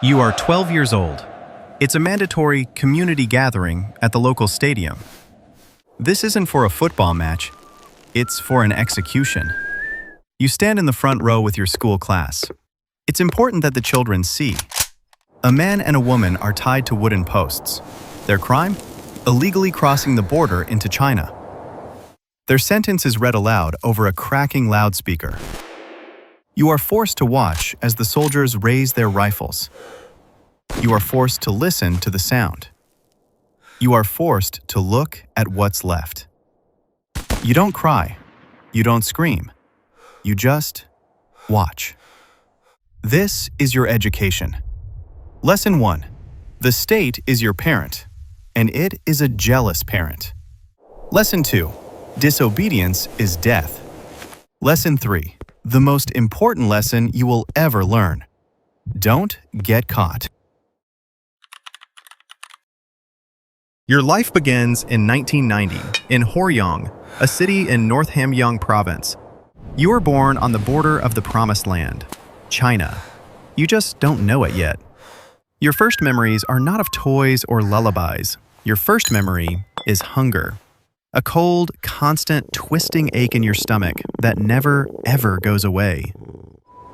You are 12 years old. It's a mandatory community gathering at the local stadium. This isn't for a football match, it's for an execution. You stand in the front row with your school class. It's important that the children see. A man and a woman are tied to wooden posts. Their crime? Illegally crossing the border into China. Their sentence is read aloud over a cracking loudspeaker. You are forced to watch as the soldiers raise their rifles. You are forced to listen to the sound. You are forced to look at what's left. You don't cry. You don't scream. You just watch. This is your education. Lesson 1. The state is your parent, and it is a jealous parent. Lesson 2. Disobedience is death. Lesson 3. The most important lesson you will ever learn. Don't get caught. Your life begins in 1990 in Horyong, a city in North Hamgyong Province. You were born on the border of the Promised Land, China. You just don't know it yet. Your first memories are not of toys or lullabies. Your first memory is hunger. A cold, constant, twisting ache in your stomach that never, ever goes away.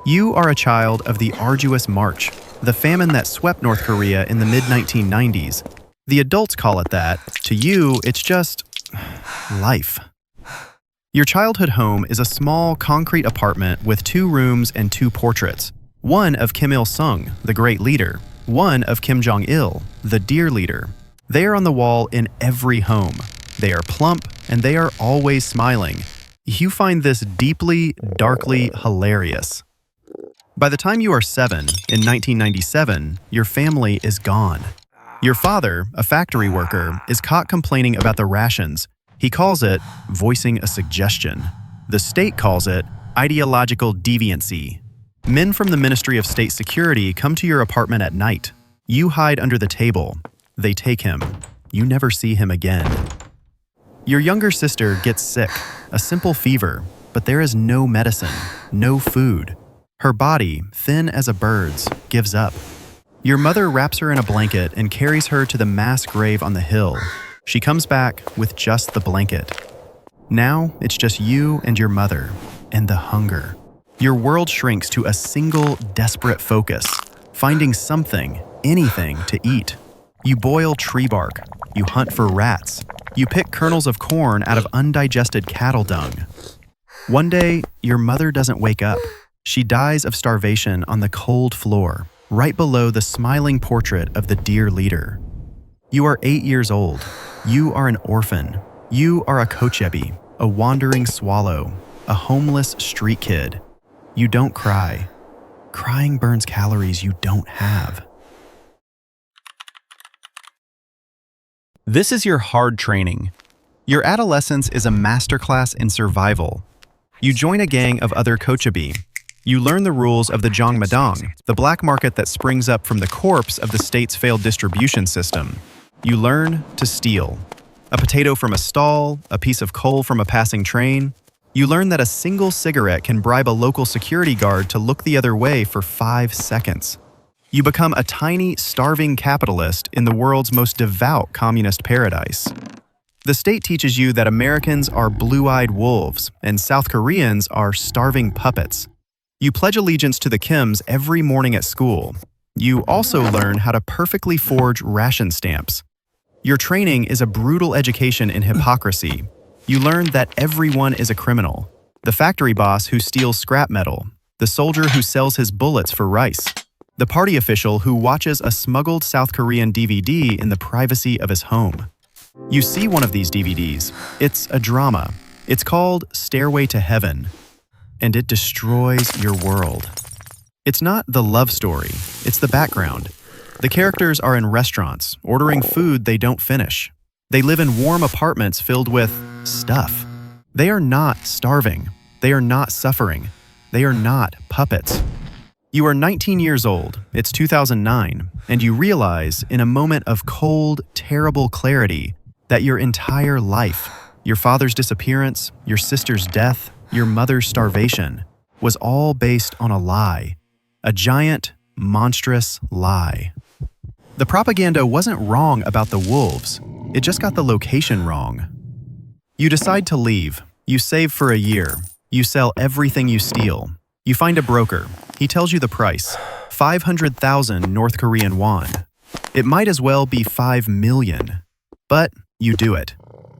You are a child of the Arduous March, the famine that swept North Korea in the mid-1990s. The adults call it that. To you, it's just life. Your childhood home is a small concrete apartment with 2 rooms and 2 portraits. One of Kim Il-sung, the great leader. One of Kim Jong-il, the dear leader. They are on the wall in every home. They are plump, and they are always smiling. You find this deeply, darkly hilarious. By the time you are 7, in 1997, your family is gone. Your father, a factory worker, is caught complaining about the rations. He calls it voicing a suggestion. The state calls it ideological deviancy. Men from the Ministry of State Security come to your apartment at night. You hide under the table. They take him. You never see him again. Your younger sister gets sick, a simple fever, but there is no medicine, no food. Her body, thin as a bird's, gives up. Your mother wraps her in a blanket and carries her to the mass grave on the hill. She comes back with just the blanket. Now it's just you and your mother, and the hunger. Your world shrinks to a single, desperate focus, finding something, anything to eat. You boil tree bark. You hunt for rats. You pick kernels of corn out of undigested cattle dung. One day, your mother doesn't wake up. She dies of starvation on the cold floor, right below the smiling portrait of the dear leader. You are 8 years old. You are an orphan. You are a kochebi, a wandering swallow, a homeless street kid. You don't cry. Crying burns calories you don't have. This is your hard training. Your adolescence is a masterclass in survival. You join a gang of other kochebi. You learn the rules of the jongmadong, the black market that springs up from the corpse of the state's failed distribution system. You learn to steal. A potato from a stall, a piece of coal from a passing train. You learn that a single cigarette can bribe a local security guard to look the other way for 5 seconds. You become a tiny, starving capitalist in the world's most devout communist paradise. The state teaches you that Americans are blue-eyed wolves and South Koreans are starving puppets. You pledge allegiance to the Kims every morning at school. You also learn how to perfectly forge ration stamps. Your training is a brutal education in hypocrisy. You learn that everyone is a criminal. The factory boss who steals scrap metal. The soldier who sells his bullets for rice. The party official who watches a smuggled South Korean DVD in the privacy of his home. You see one of these DVDs. It's a drama. It's called Stairway to Heaven, and it destroys your world. It's not the love story, it's the background. The characters are in restaurants, ordering food they don't finish. They live in warm apartments filled with stuff. They are not starving. They are not suffering. They are not puppets. You are 19 years old, it's 2009, and you realize in a moment of cold, terrible clarity that your entire life, your father's disappearance, your sister's death, your mother's starvation, was all based on a lie. A giant, monstrous lie. The propaganda wasn't wrong about the wolves, it just got the location wrong. You decide to leave. You save for a year. You sell everything you steal. You find a broker. He tells you the price, 500,000 North Korean won. It might as well be 5 million. But you do it.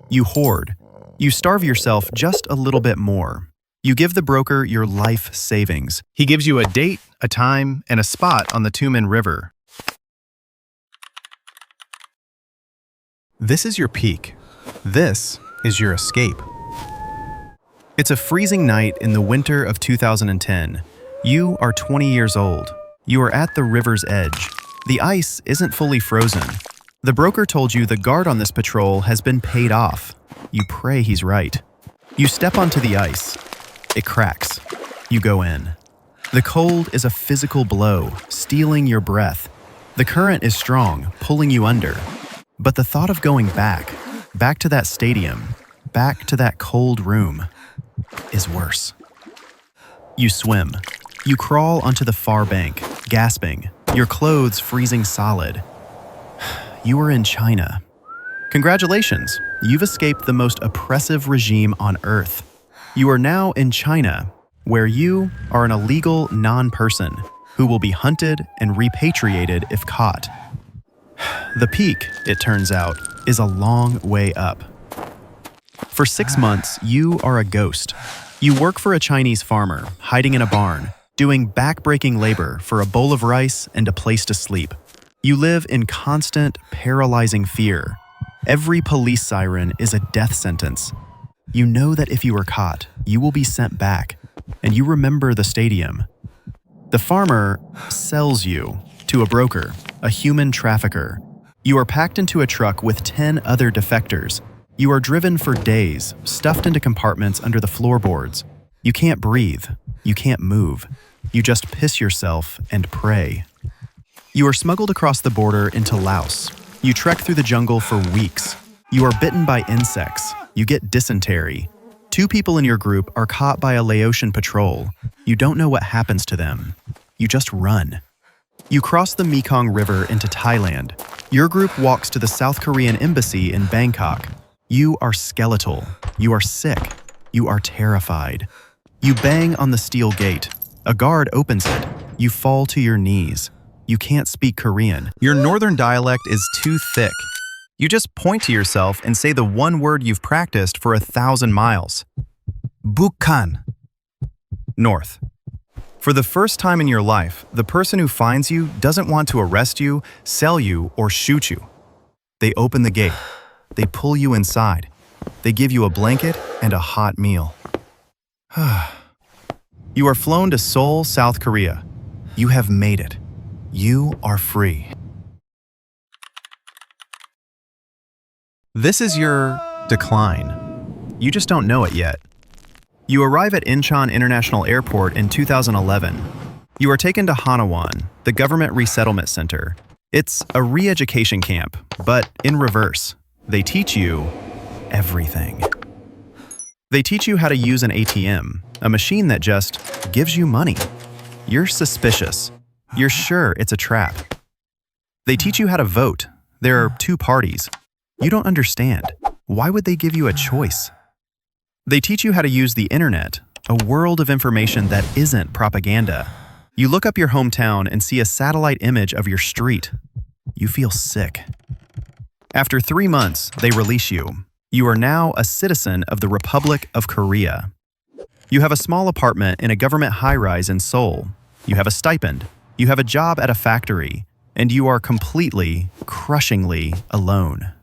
You hoard. You starve yourself just a little bit more. You give the broker your life savings. He gives you a date, a time, and a spot on the Tumen River. This is your peak. This is your escape. It's a freezing night in the winter of 2010. You are 20 years old. You are at the river's edge. The ice isn't fully frozen. The broker told you the guard on this patrol has been paid off. You pray he's right. You step onto the ice. It cracks. You go in. The cold is a physical blow, stealing your breath. The current is strong, pulling you under. But the thought of going back to that stadium, back to that cold room, is worse. You swim. You crawl onto the far bank, gasping, your clothes freezing solid. You are in China. Congratulations, you've escaped the most oppressive regime on Earth. You are now in China, where you are an illegal non-person who will be hunted and repatriated if caught. The peak, it turns out, is a long way up. For 6 months, you are a ghost. You work for a Chinese farmer, hiding in a barn, doing back-breaking labor for a bowl of rice and a place to sleep. You live in constant, paralyzing fear. Every police siren is a death sentence. You know that if you are caught, you will be sent back, and you remember the stadium. The farmer sells you to a broker, a human trafficker. You are packed into a truck with 10 other defectors. You are driven for days, stuffed into compartments under the floorboards. You can't breathe. You can't move. You just piss yourself and pray. You are smuggled across the border into Laos. You trek through the jungle for weeks. You are bitten by insects. You get dysentery. 2 people in your group are caught by a Laotian patrol. You don't know what happens to them. You just run. You cross the Mekong River into Thailand. Your group walks to the South Korean embassy in Bangkok. You are skeletal. You are sick. You are terrified. You bang on the steel gate. A guard opens it. You fall to your knees. You can't speak Korean. Your northern dialect is too thick. You just point to yourself and say the one word you've practiced for 1,000 miles. Bukhan. North. For the first time in your life, the person who finds you doesn't want to arrest you, sell you, or shoot you. They open the gate. They pull you inside. They give you a blanket and a hot meal. You are flown to Seoul, South Korea. You have made it. You are free. This is your decline. You just don't know it yet. You arrive at Incheon International Airport in 2011. You are taken to Hanawan, the government resettlement center. It's a re-education camp, but in reverse. They teach you everything. They teach you how to use an ATM, a machine that just gives you money. You're suspicious. You're sure it's a trap. They teach you how to vote. There are 2 parties. You don't understand. Why would they give you a choice? They teach you how to use the internet, a world of information that isn't propaganda. You look up your hometown and see a satellite image of your street. You feel sick. After 3 months, they release you. You are now a citizen of the Republic of Korea. You have a small apartment in a government high-rise in Seoul. You have a stipend. You have a job at a factory. And you are completely, crushingly alone.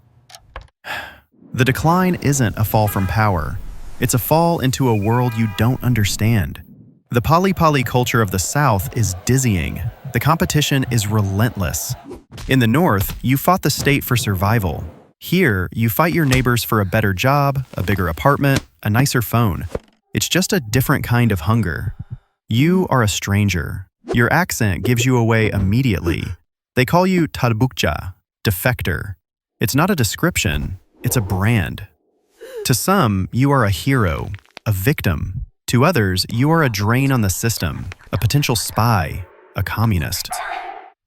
The decline isn't a fall from power. It's a fall into a world you don't understand. The poly culture of the South is dizzying. The competition is relentless. In the North, you fought the state for survival. Here, you fight your neighbors for a better job, a bigger apartment, a nicer phone. It's just a different kind of hunger. You are a stranger. Your accent gives you away immediately. They call you Tarbukja, Defector. It's not a description, it's a brand. To some, you are a hero, a victim. To others, you are a drain on the system, a potential spy, a communist.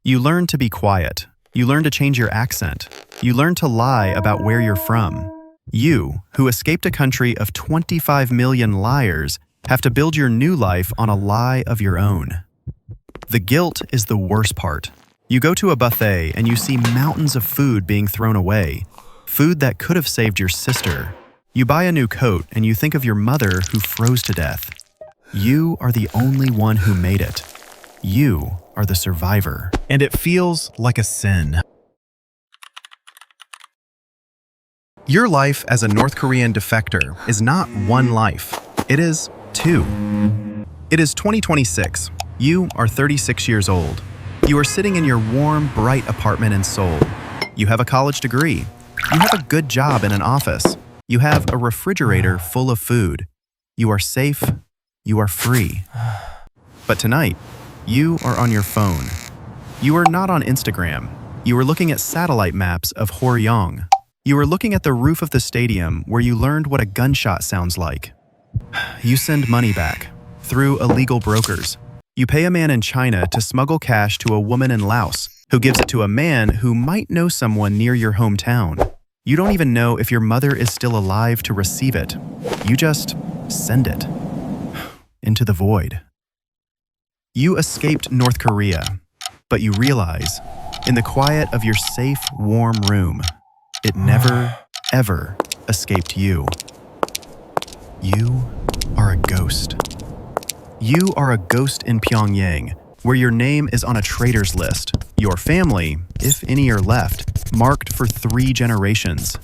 You learn to be quiet. You learn to change your accent. You learn to lie about where you're from. You, who escaped a country of 25 million liars, have to build your new life on a lie of your own. The guilt is the worst part. You go to a buffet and you see mountains of food being thrown away. Food that could have saved your sister. You buy a new coat and you think of your mother who froze to death. You are the only one who made it. You are the survivor. And it feels like a sin. Your life as a North Korean defector is not one life. It is two. It is 2026. You are 36 years old. You are sitting in your warm, bright apartment in Seoul. You have a college degree. You have a good job in an office. You have a refrigerator full of food. You are safe. You are free. But tonight, you are on your phone. You are not on Instagram. You are looking at satellite maps of Hworyong. You are looking at the roof of the stadium where you learned what a gunshot sounds like. You send money back through illegal brokers. You pay a man in China to smuggle cash to a woman in Laos who gives it to a man who might know someone near your hometown. You don't even know if your mother is still alive to receive it. You just send it into the void. You escaped North Korea, but you realize, in the quiet of your safe, warm room, it never, ever escaped you. You are a ghost. You are a ghost in Pyongyang, where your name is on a traitor's list. Your family, if any are left, marked for 3 generations.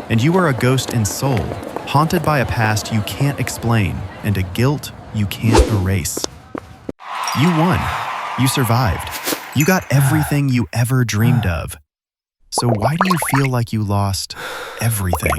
And you are a ghost in Seoul, haunted by a past you can't explain and a guilt you can't erase. You won. You survived. You got everything you ever dreamed of. So why do you feel like you lost everything?